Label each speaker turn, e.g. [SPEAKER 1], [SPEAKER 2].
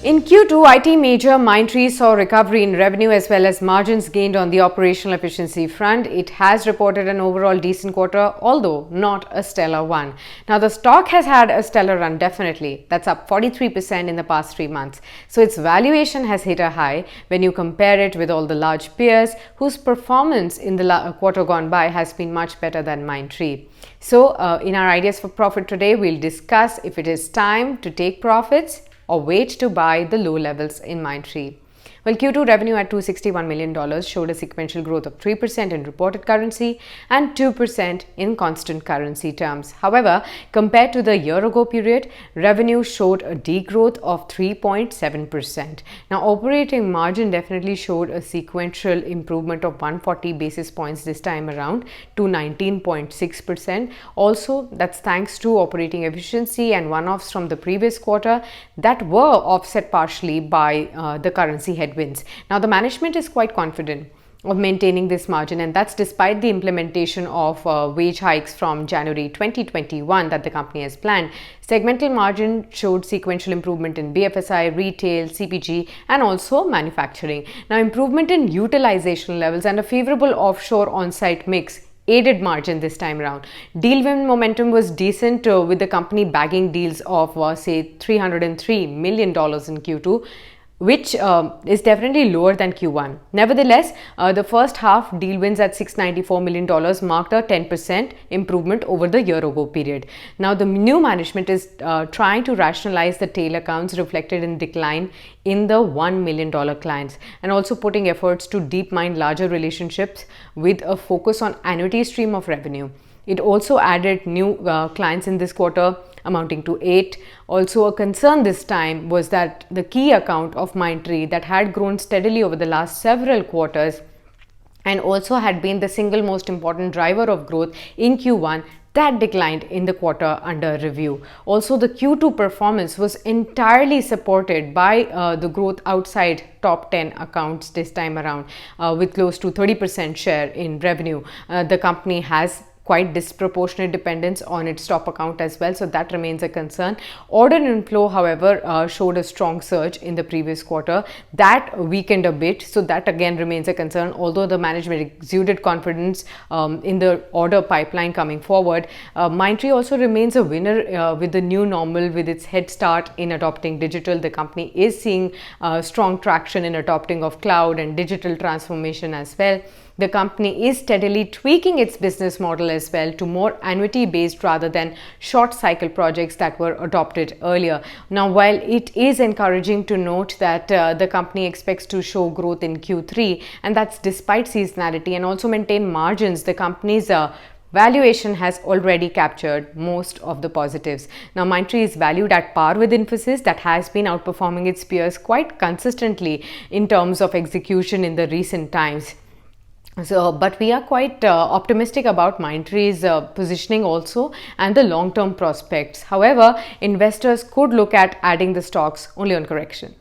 [SPEAKER 1] In Q2, IT major Mindtree saw recovery in revenue as well as margins gained on the operational efficiency front. It has reported an overall decent quarter, although not a stellar one. Now, the stock has had a stellar run, definitely. That's up 43% in the past 3 months. So, its valuation has hit a high when you compare it with all the large peers whose performance in the quarter gone by has been much better than Mindtree. So, in our ideas for profit today, we'll discuss if it is time to take profits or wait to buy the low levels in Mindtree. Well, Q2 revenue at $261 million showed a sequential growth of 3% in reported currency and 2% in constant currency terms. However, compared to the year-ago period, revenue showed a degrowth of 3.7%. Now, operating margin definitely showed a sequential improvement of 140 basis points this time around to 19.6%. Also, that's thanks to operating efficiency and one-offs from the previous quarter that were offset partially by the currency headwinds. Now, the management is quite confident of maintaining this margin, and that's despite the implementation of wage hikes from January 2021 that the company has planned. Segmental margin showed sequential improvement in BFSI, retail, CPG, and also manufacturing. Now, improvement in utilization levels and a favorable offshore on-site mix aided margin this time around. Deal win momentum was decent with the company bagging deals of say $303 million in Q2, which is definitely lower than Q1. Nevertheless, the first half deal wins at $694 million marked a 10% improvement over the year-ago period. Now, the new management is trying to rationalize the tail accounts reflected in decline in the $1 million clients, and also putting efforts to deep mine larger relationships with a focus on annuity stream of revenue. It also added new clients in this quarter, amounting to 8. Also, a concern this time was that the key account of Mindtree that had grown steadily over the last several quarters and also had been the single most important driver of growth in Q1, that declined in the quarter under review. Also, the Q2 performance was entirely supported by the growth outside top 10 accounts this time around, with close to 30% share in revenue. The company has quite disproportionate dependence on its top account as well, so that remains a concern. Order inflow, however, showed a strong surge in the previous quarter. That weakened a bit, so that again remains a concern, although the management exuded confidence in the order pipeline coming forward. Mindtree also remains a winner with the new normal, with its head start in adopting digital. The company is seeing strong traction in adopting of cloud and digital transformation as well. The company is steadily tweaking its business model as well to more annuity based rather than short cycle projects that were adopted earlier. Now, while it is encouraging to note that the company expects to show growth in Q3, and that's despite seasonality, and also maintain margins, the company's valuation has already captured most of the positives. Now, Mindtree is valued at par with Infosys, that has been outperforming its peers quite consistently in terms of execution in the recent times. So, but we are quite optimistic about Mindtree's positioning also and the long-term prospects. However, investors could look at adding the stocks only on correction.